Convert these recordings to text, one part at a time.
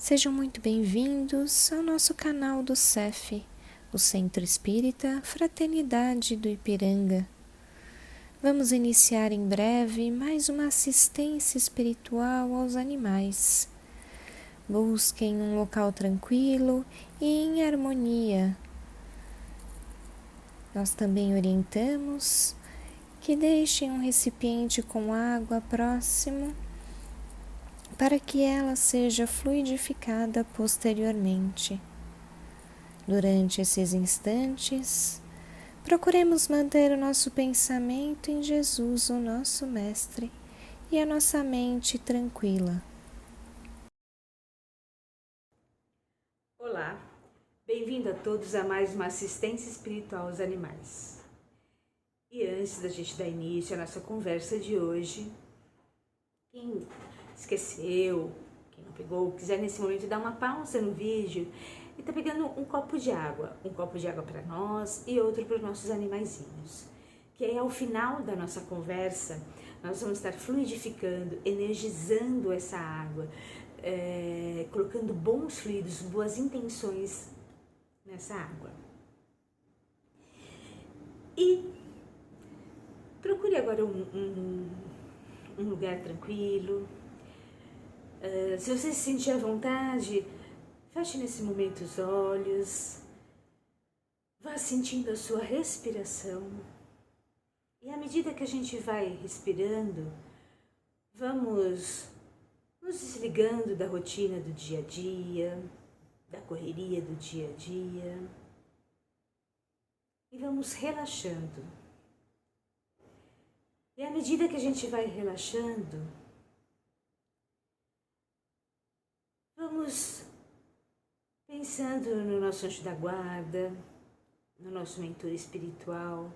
Sejam muito bem-vindos ao nosso canal do CEF, o Centro Espírita Fraternidade do Ipiranga. Vamos iniciar em breve mais uma assistência espiritual aos animais. Busquem um local tranquilo e em harmonia. Nós também orientamos que deixem um recipiente com água próximo para que ela seja fluidificada posteriormente. Durante esses instantes, procuremos manter o nosso pensamento em Jesus, o nosso Mestre, e a nossa mente tranquila. Olá, bem-vindo a todos a mais uma assistência espiritual aos animais. E antes da gente dar início à nossa conversa de hoje, quem esqueceu, quem não pegou, quiser nesse momento dar uma pausa no vídeo e tá pegando um copo de água para nós e outro para os nossos animaizinhos, que aí ao final da nossa conversa nós vamos estar fluidificando, energizando essa água, colocando bons fluidos, boas intenções nessa água. E procure agora um lugar tranquilo. Se você se sentir à vontade, feche nesse momento os olhos, vá sentindo a sua respiração. E à medida que a gente vai respirando, vamos nos desligando da rotina do dia a dia, da correria do dia a dia, e vamos relaxando. E à medida que a gente vai relaxando, vamos pensando no nosso anjo da guarda, no nosso mentor espiritual.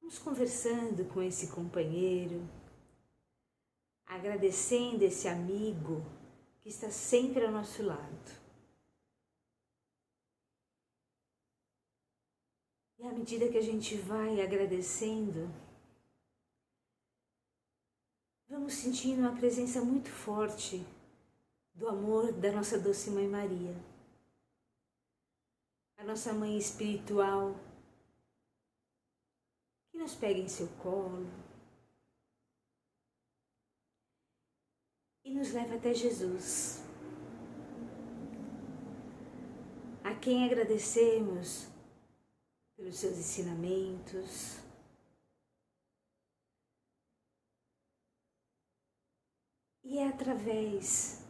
Vamos conversando com esse companheiro, agradecendo esse amigo que está sempre ao nosso lado. E à medida que a gente vai agradecendo, vamos sentindo uma presença muito forte do amor da nossa doce Mãe Maria, a nossa Mãe espiritual, que nos pega em seu colo e nos leva até Jesus, a quem agradecemos pelos seus ensinamentos, e é através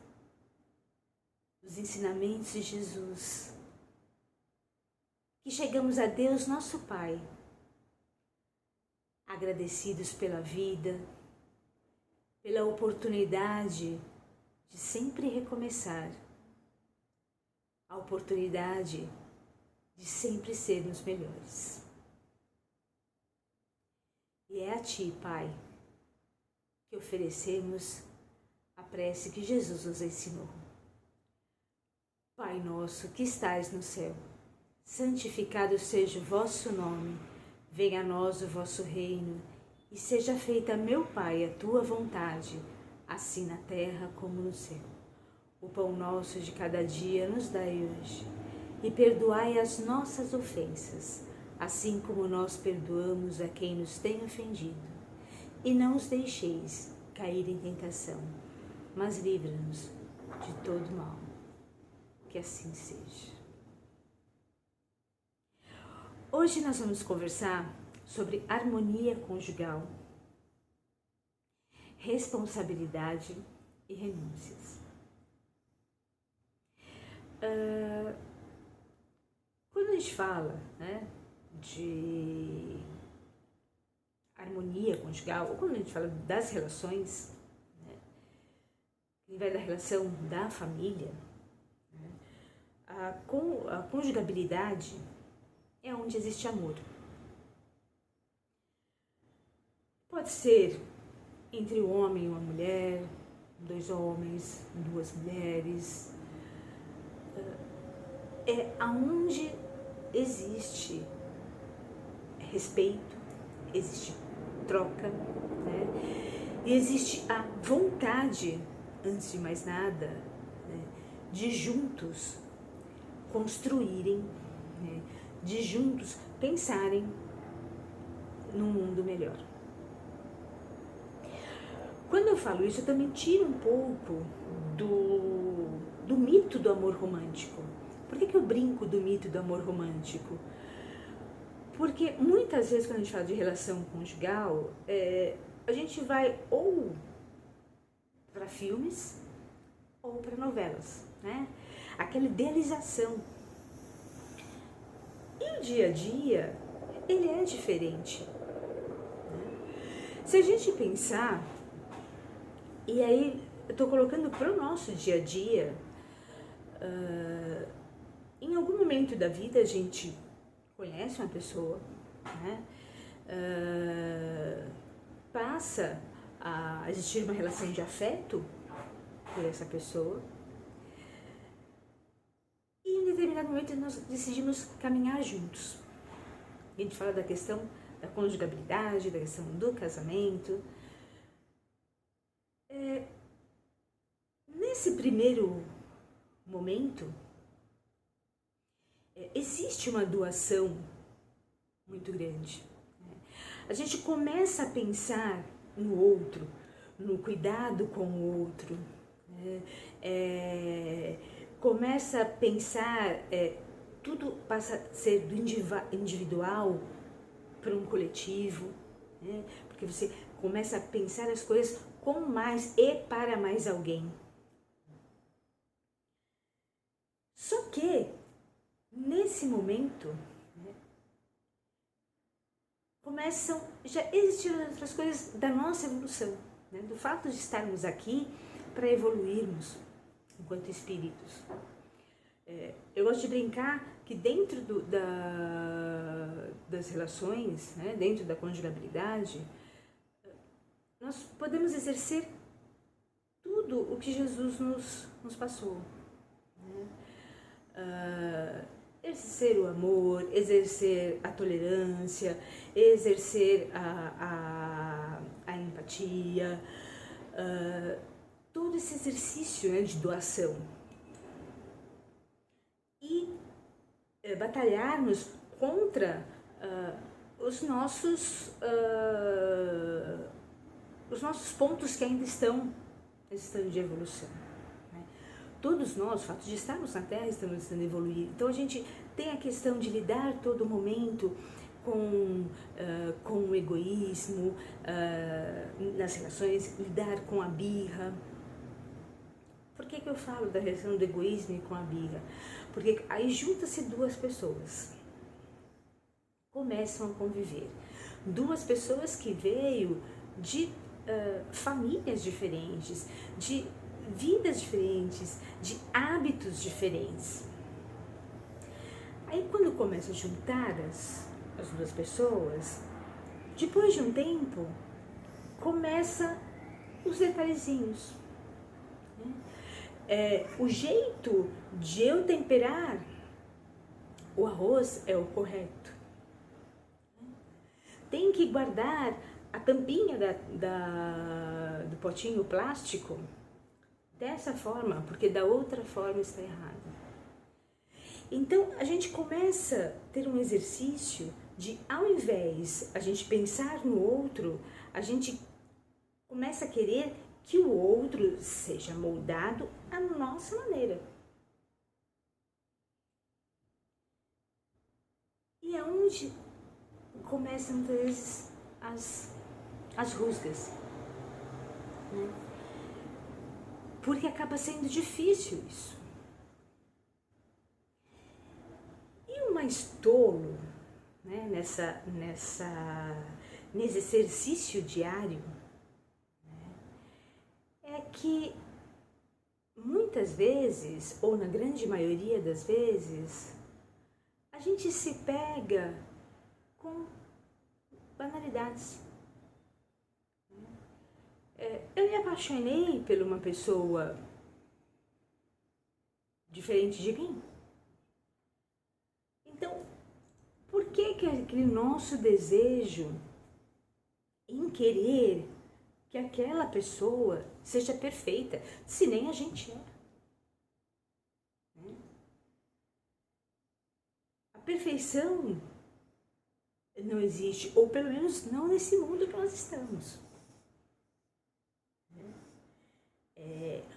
dos ensinamentos de Jesus que chegamos a Deus, nosso Pai, agradecidos pela vida, pela oportunidade de sempre recomeçar, a oportunidade de sempre sermos melhores. E é a Ti, Pai, que oferecemos a prece que Jesus nos ensinou. Pai nosso que estais no céu, santificado seja o vosso nome, venha a nós o vosso reino, e seja feita, meu Pai, a tua vontade, assim na terra como no céu. O pão nosso de cada dia nos dai hoje, e perdoai as nossas ofensas, assim como nós perdoamos a quem nos tem ofendido. E não os deixeis cair em tentação, mas livra-nos de todo mal. Que assim seja. Hoje nós vamos conversar sobre harmonia conjugal, responsabilidade e renúncias. Quando a gente fala, de harmonia conjugal, ou quando a gente fala das relações, que vai da relação da família, a conjugabilidade é onde existe amor. Pode ser entre um homem e uma mulher, dois homens, duas mulheres. É aonde existe respeito, existe troca, e existe a vontade antes de mais nada, né, de juntos construírem, né, de juntos pensarem num mundo melhor. Quando eu falo isso, eu também tiro um pouco do mito do amor romântico. Por que eu brinco do mito do amor romântico? Porque muitas vezes, quando a gente fala de relação conjugal, a gente vai ou para filmes ou para novelas, né? Aquela idealização. E o dia a dia, ele é diferente, né? Se a gente pensar, e aí eu estou colocando para o nosso dia a dia, em algum momento da vida a gente conhece uma pessoa, né? Passa a existir uma relação de afeto por essa pessoa, e em determinado momento nós decidimos caminhar juntos. A gente fala da questão da conjugabilidade, da questão do casamento. Nesse primeiro momento, existe uma doação muito grande. A gente começa a pensar no outro, no cuidado com o outro, começa a pensar, tudo passa a ser do individual para um coletivo, né? Porque você começa a pensar as coisas com mais e para mais alguém. Só que, nesse momento, né, começam já a existir outras coisas da nossa evolução, né, do fato de estarmos aqui para evoluirmos enquanto espíritos. Eu gosto de brincar que dentro das relações, né, dentro da conjugabilidade, nós podemos exercer tudo o que Jesus nos passou. Exercer o amor, exercer a tolerância, exercer a empatia, todo esse exercício, né, de doação. E batalharmos contra os nossos pontos que ainda estão de evolução. Todos nós, o fato de estarmos na Terra, estamos tentando evoluir. Então a gente tem a questão de lidar todo momento com o egoísmo nas relações, lidar com a birra. Por que eu falo da relação do egoísmo e com a birra? Porque aí juntam-se duas pessoas, começam a conviver. Duas pessoas que veio de famílias diferentes, de vidas diferentes, de hábitos diferentes. Aí quando começa a juntar as duas pessoas, depois de um tempo, começa os detalhezinhos. O jeito de eu temperar o arroz é o correto. Tem que guardar a tampinha do potinho plástico dessa forma, porque da outra forma está errado. Então, a gente começa a ter um exercício de, ao invés a gente pensar no outro, a gente começa a querer que o outro seja moldado à nossa maneira. E é onde começam, muitas vezes, as rusgas, né? Porque acaba sendo difícil isso. E o mais tolo, né, nesse exercício diário, né, é que muitas vezes, ou na grande maioria das vezes, a gente se pega com banalidades. Eu me apaixonei por uma pessoa diferente de mim. Então, por que aquele nosso desejo em querer que aquela pessoa seja perfeita, se nem a gente é. A perfeição não existe, ou pelo menos não nesse mundo que nós estamos.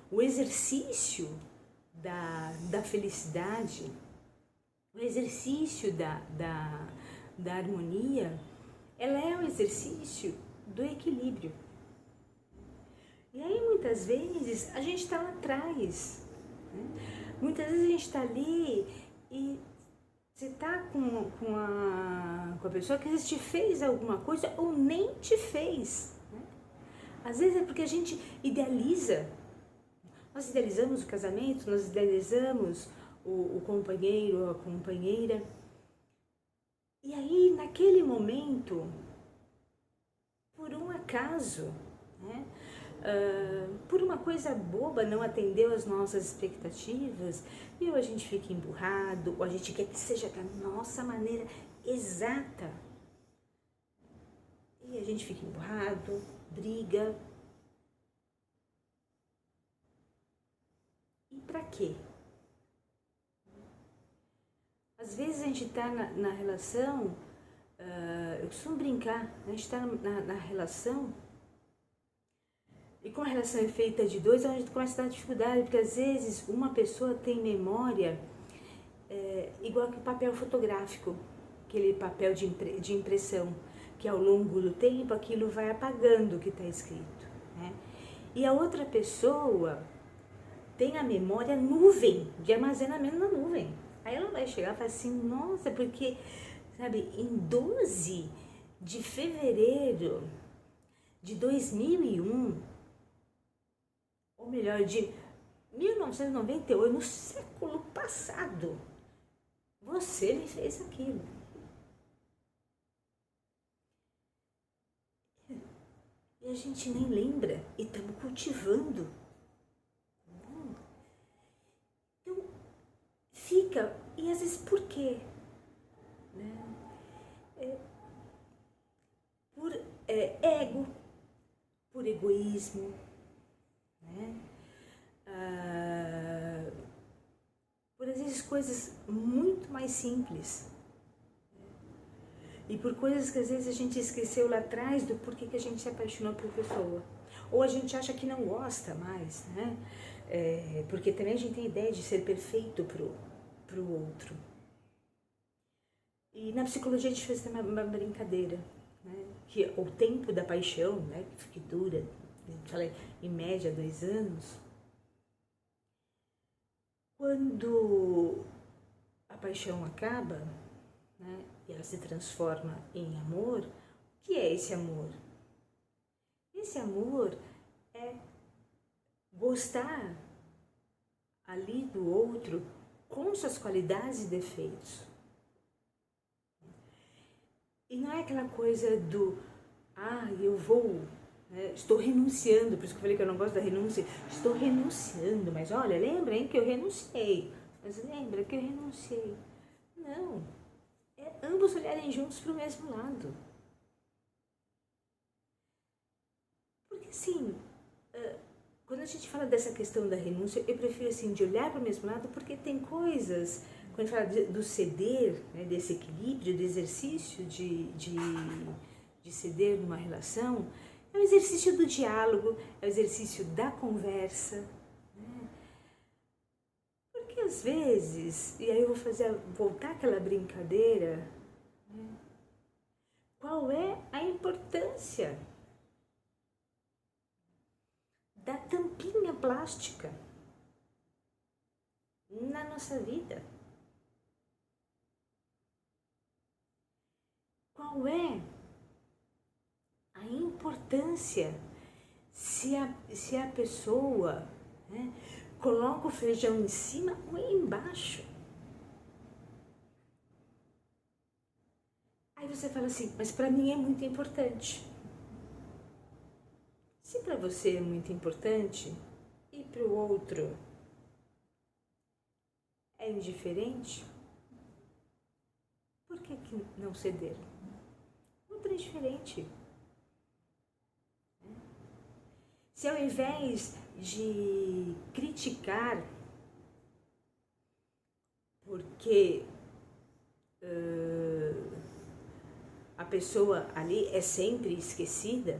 O exercício da felicidade, o exercício da harmonia, ela é o exercício do equilíbrio. E aí muitas vezes a gente está lá atrás, né? Muitas vezes a gente está ali e você está com a pessoa que às vezes te fez alguma coisa ou nem te fez, né? Às vezes é porque a gente idealiza. Nós idealizamos o casamento, nós idealizamos o companheiro ou a companheira. E aí, naquele momento, por um acaso, né, por uma coisa boba, não atendeu às nossas expectativas, e ou a gente fica emburrado, ou a gente quer que seja da nossa maneira exata. E a gente fica emburrado, briga. E pra quê? Às vezes a gente está na relação, eu costumo brincar, a gente está na relação, e como a relação é feita de dois, a gente começa a dar dificuldade, porque às vezes uma pessoa tem memória igual que o papel fotográfico, aquele papel de impressão, que ao longo do tempo aquilo vai apagando o que está escrito, né? E a outra pessoa tem a memória nuvem, de armazenamento na nuvem. Aí ela vai chegar e falar assim, nossa, porque, sabe, em 12 de fevereiro de 2001, ou melhor, de 1998, no século passado, você me fez aquilo. E a gente nem lembra, e estamos cultivando. Então, fica, e às vezes por quê? Né? Por ego, por egoísmo, né? Por às vezes coisas muito mais simples, e por coisas que às vezes a gente esqueceu lá atrás do porquê que a gente se apaixonou por pessoa, ou a gente acha que não gosta mais, né? Porque também a gente tem a ideia de ser perfeito pro outro. E na psicologia a gente fez uma brincadeira, né? Que o tempo da paixão, né, que dura, a gente fala em média 2 anos, quando a paixão acaba, né, e ela se transforma em amor, o que é esse amor? Esse amor é gostar ali do outro com suas qualidades e defeitos. E não é aquela coisa do, eu vou, né, estou renunciando, por isso que eu falei que eu não gosto da renúncia, estou renunciando, mas olha, lembra, hein, que eu renunciei, mas lembra que eu renunciei. Não, é ambos olharem juntos para o mesmo lado. Porque assim, quando a gente fala dessa questão da renúncia, eu prefiro assim, de olhar para o mesmo lado, porque tem coisas, quando a gente fala do ceder, né, desse equilíbrio, do exercício de ceder numa relação, é o exercício do diálogo, é o exercício da conversa, né? Porque às vezes, e aí eu vou voltar aquela brincadeira, né? Qual é a importância da tampinha plástica na nossa vida? Qual é a importância se a pessoa, né, coloca o feijão em cima ou embaixo? Aí você fala assim, mas para mim é muito importante. Se para você é muito importante e para o outro é indiferente, por que não ceder? Outro é indiferente. Se ao invés de criticar, porque a pessoa ali é sempre esquecida,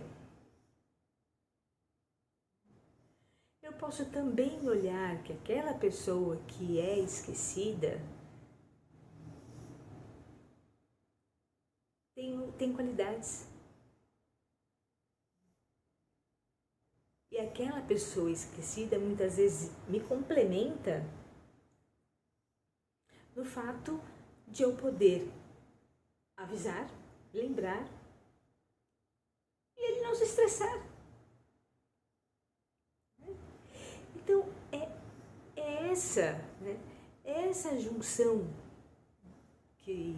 eu posso também olhar que aquela pessoa que é esquecida tem qualidades. E aquela pessoa esquecida muitas vezes me complementa no fato de eu poder avisar, lembrar e ele não se estressar. Então é essa, né? Essa junção que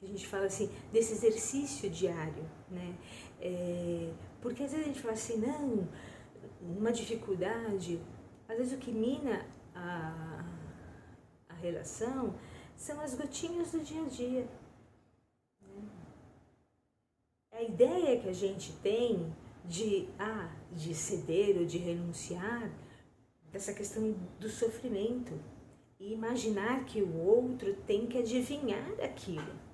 a gente fala assim, desse exercício diário, né? Porque às vezes a gente fala assim, não, uma dificuldade, às vezes o que mina a relação são as gotinhas do dia a dia. Né? A ideia que a gente tem de ceder ou de renunciar, dessa questão do sofrimento, e imaginar que o outro tem que adivinhar aquilo.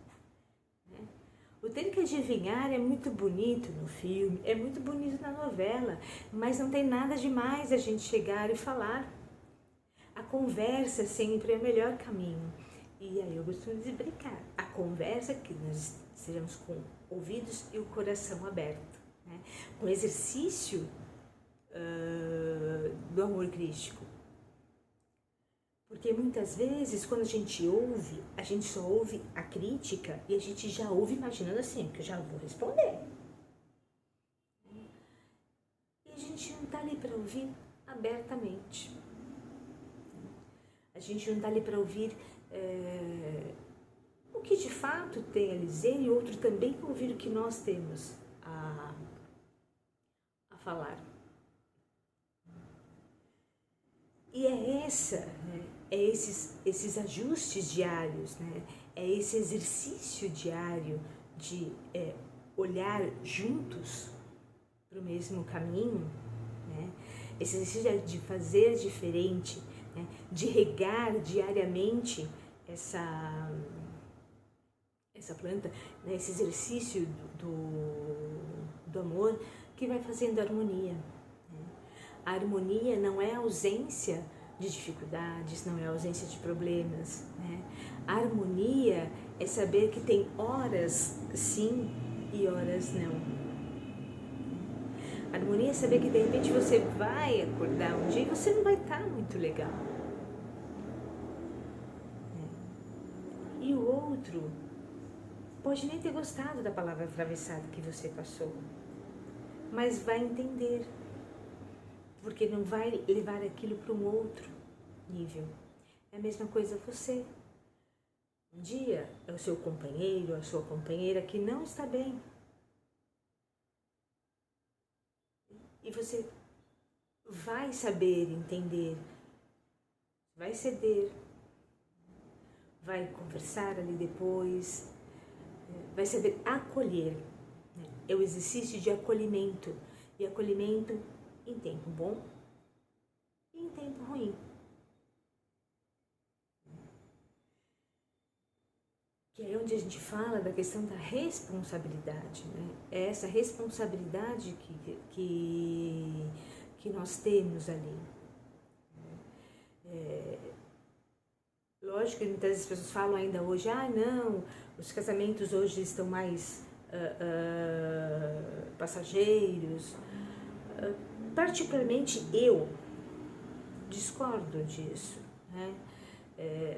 O ter que adivinhar é muito bonito no filme, é muito bonito na novela, mas não tem nada demais a gente chegar e falar. A conversa sempre é o melhor caminho. E aí eu costumo de brincar. A conversa que nós estejamos com ouvidos e o coração aberto. Né? Com o exercício do amor crístico. Porque muitas vezes, quando a gente só ouve a crítica e a gente já ouve imaginando assim, que eu já vou responder. E a gente não está ali para ouvir abertamente. A gente não está ali para ouvir o que de fato tem a dizer e outro também ouvir o que nós temos a falar. E é esses ajustes diários, né? É esse exercício diário de olhar juntos para o mesmo caminho, né? Esse exercício de fazer diferente, né? De regar diariamente essa planta, né? Esse exercício do amor que vai fazendo harmonia. A harmonia não é a ausência de dificuldades, não é a ausência de problemas. Né? A harmonia é saber que tem horas sim e horas não. A harmonia é saber que de repente você vai acordar um dia e você não vai estar muito legal. E o outro pode nem ter gostado da palavra atravessada que você passou, mas vai entender. Porque não vai levar aquilo para um outro nível. É a mesma coisa você. Um dia é o seu companheiro, a sua companheira que não está bem. E você vai saber entender, vai ceder, vai conversar ali depois, vai saber acolher. É o exercício de acolhimento. E acolhimento em tempo bom e em tempo ruim. Que é onde a gente fala da questão da responsabilidade, né? É essa responsabilidade que nós temos ali. Lógico que muitas vezes as pessoas falam ainda hoje, não, os casamentos hoje estão mais passageiros. Particularmente eu discordo disso. Né?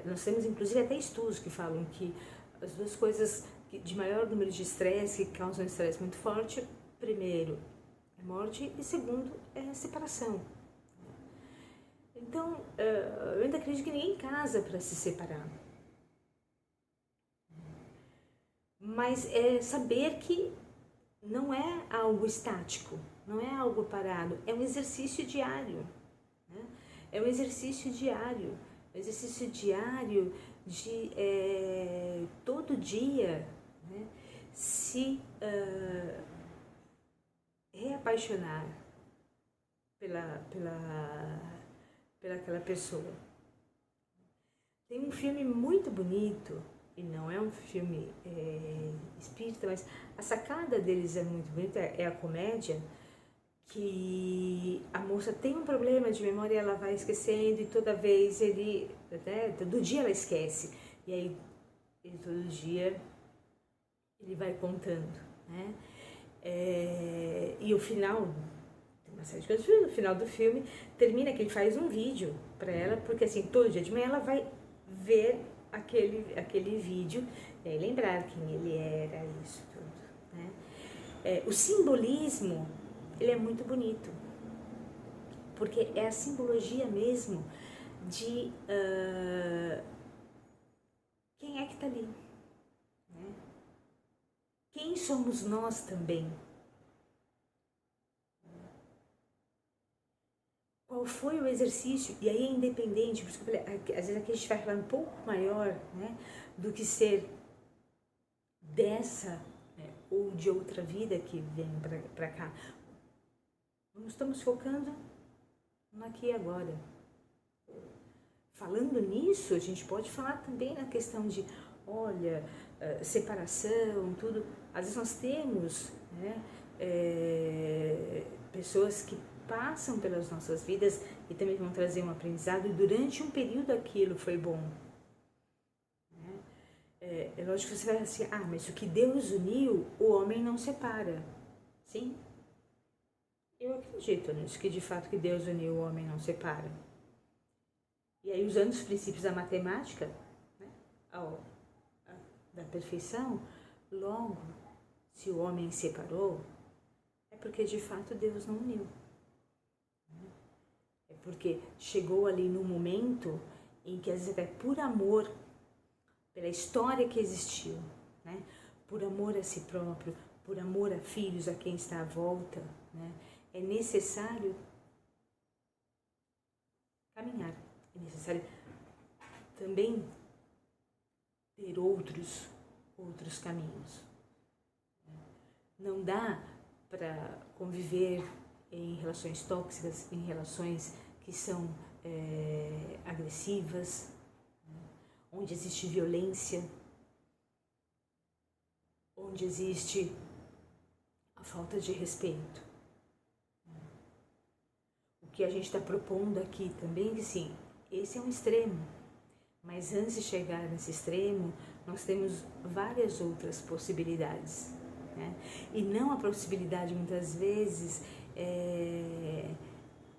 Nós temos inclusive até estudos que falam que as duas coisas de maior número de estresse, que causam estresse muito forte, primeiro é morte e segundo é a separação. Então, eu ainda acredito que ninguém casa para se separar. Mas é saber que não é algo estático, não é algo parado, é um exercício diário. Né? É um exercício diário, de todo dia, né? Se reapaixonar pela aquela pessoa. Tem um filme muito bonito, e não é um filme espírita, mas a sacada deles é muito bonita, é a comédia, que a moça tem um problema de memória e ela vai esquecendo, e toda vez todo dia ela esquece, e aí todo dia ele vai contando, né? E o final, tem uma série de coisas, no final do filme termina que ele faz um vídeo para ela, porque assim, todo dia de manhã ela vai ver aquele vídeo e aí lembrar quem ele era, isso tudo, né? O simbolismo, ele é muito bonito, porque é a simbologia mesmo de quem é que está ali, né? Quem somos nós também? Qual foi o exercício? E aí é independente, por isso que eu falei, às vezes aqui a gente vai falar um pouco maior, né, do que ser dessa, né, ou de outra vida que vem para cá. Estamos focando no aqui e agora. Falando nisso, a gente pode falar também na questão de, olha, separação, tudo. Às vezes nós temos, né, pessoas que passam pelas nossas vidas e também vão trazer um aprendizado, e durante um período aquilo foi bom. É lógico que você vai assim, mas o que Deus uniu, o homem não separa. Sim, eu acredito nisso, que de fato que Deus uniu, o homem não separa. E aí, usando os princípios da matemática, né, da perfeição, logo, se o homem separou, é porque de fato Deus não uniu. É porque chegou ali no momento em que, às vezes, até por amor, pela história que existiu, né, por amor a si próprio, por amor a filhos, a quem está à volta, né, é necessário caminhar. É necessário também ter outros caminhos. Não dá para conviver em relações tóxicas, em relações que são agressivas, onde existe violência, onde existe a falta de respeito. O que a gente está propondo aqui também, que sim, esse é um extremo, mas antes de chegar nesse extremo, nós temos várias outras possibilidades, né? E não a possibilidade, muitas vezes,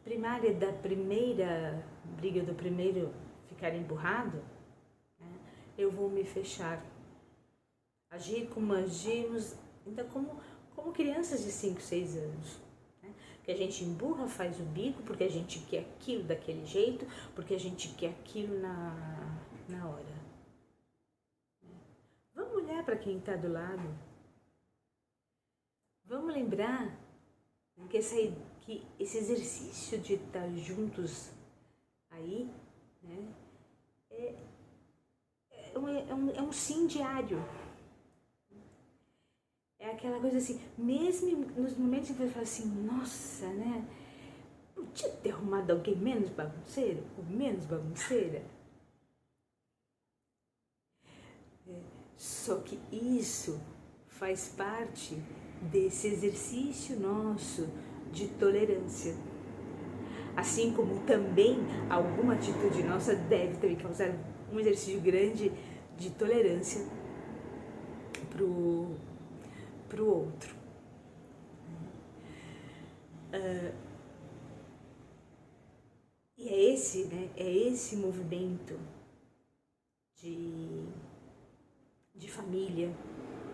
primária da primeira briga, do primeiro ficar emburrado, né? Eu vou me fechar, agir como agimos, então como crianças de 5, 6 anos. Que a gente emburra, faz o bico, porque a gente quer aquilo daquele jeito, porque a gente quer aquilo na hora. Vamos olhar para quem está do lado. Vamos lembrar que esse exercício de estar juntos aí, né, é um sim diário. É aquela coisa assim, mesmo nos momentos em que você fala assim, nossa, né? Podia ter arrumado alguém menos bagunceiro ou menos bagunceira? Só que isso faz parte desse exercício nosso de tolerância. Assim como também alguma atitude nossa deve também causar um exercício grande de tolerância pro outro. E é esse movimento de família,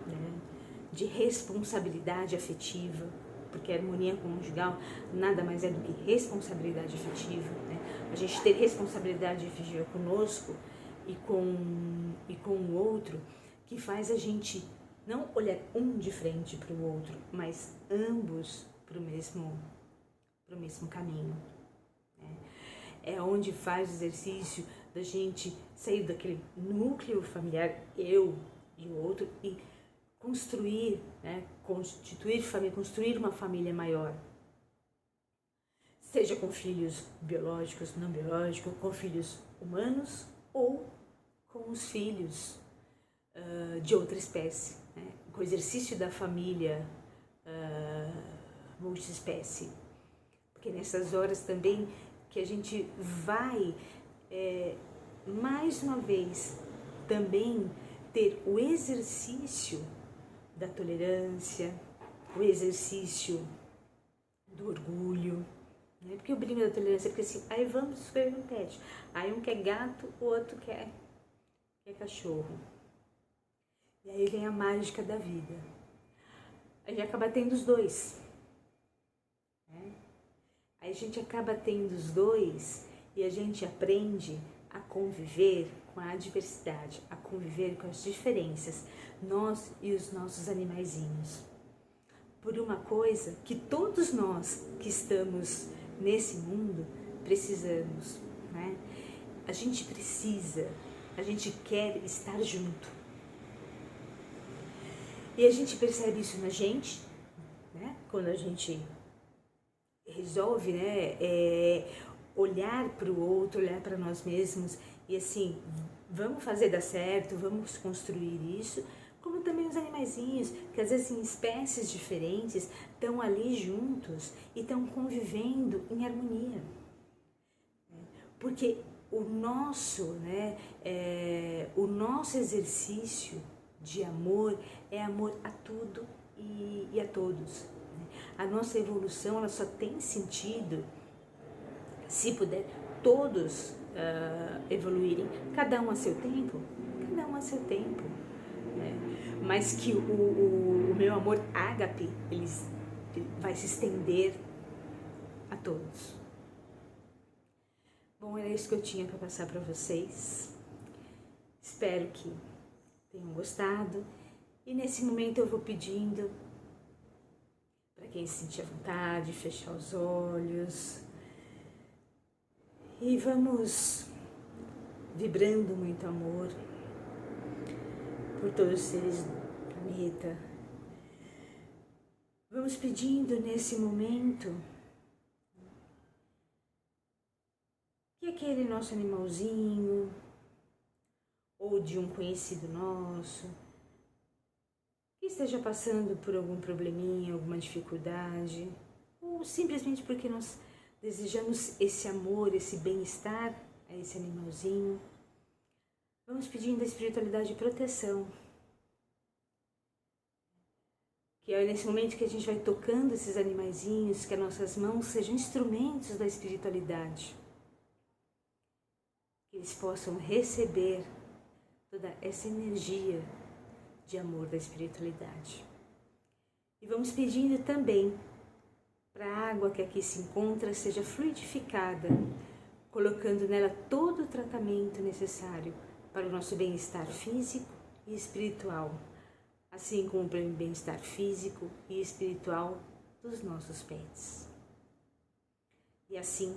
né, de responsabilidade afetiva, porque a harmonia conjugal nada mais é do que responsabilidade afetiva, né? A gente ter responsabilidade afetiva conosco e com o outro, que faz a gente não olhar um de frente para o outro, mas ambos para o mesmo caminho. Né? É onde faz o exercício da gente sair daquele núcleo familiar, eu e o outro, e constituir, né, constituir família, construir uma família maior. seja com filhos biológicos, não biológicos, com filhos humanos ou com os filhos de outra espécie, né? Com o exercício da família multiespécie. Porque nessas horas também que a gente vai, mais uma vez, também ter o exercício da tolerância, o exercício do orgulho, né? Porque o brinco da tolerância é porque assim, aí vamos escolher um pet, aí um quer gato, o outro quer cachorro. E aí vem a mágica da vida. A gente acaba tendo os dois, né? Aí a gente acaba tendo os dois e a gente aprende a conviver com a adversidade, a conviver com as diferenças, nós e os nossos animaizinhos. Por uma coisa que todos nós que estamos nesse mundo precisamos, né? A gente precisa, a gente quer estar junto. E a gente percebe isso na gente, né? Quando a gente resolve, né, olhar para o outro, olhar para nós mesmos e assim, vamos fazer dar certo, vamos construir isso, como também os animaizinhos, que às vezes em espécies diferentes estão ali juntos e estão convivendo em harmonia. Porque o nosso, né, o nosso exercício de amor é amor a tudo e a todos. A nossa evolução ela só tem sentido se puder todos evoluírem, cada um a seu tempo, cada um a seu tempo, né? Mas que o meu amor ágape ele vai se estender a todos. Bom, era isso que eu tinha para passar para vocês. Espero que tenham gostado. E nesse momento eu vou pedindo para quem se sentir à vontade, fechar os olhos. E vamos vibrando muito amor por todos os seres do planeta. Vamos pedindo nesse momento que aquele nosso animalzinho ou de um conhecido nosso que esteja passando por algum probleminha, alguma dificuldade, ou simplesmente porque nós desejamos esse amor, esse bem-estar a esse animalzinho, vamos pedindo a espiritualidade de proteção. Que é nesse momento que a gente vai tocando esses animaizinhos, que as nossas mãos sejam instrumentos da espiritualidade. Que eles possam receber toda essa energia de amor da espiritualidade. E vamos pedindo também para a água que aqui se encontra seja fluidificada, colocando nela todo o tratamento necessário para o nosso bem-estar físico e espiritual, assim como para o bem-estar físico e espiritual dos nossos pets. E assim,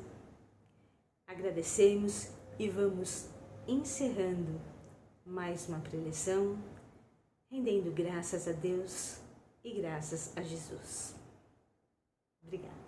agradecemos e vamos encerrando mais uma preleção, rendendo graças a Deus e graças a Jesus. Obrigada.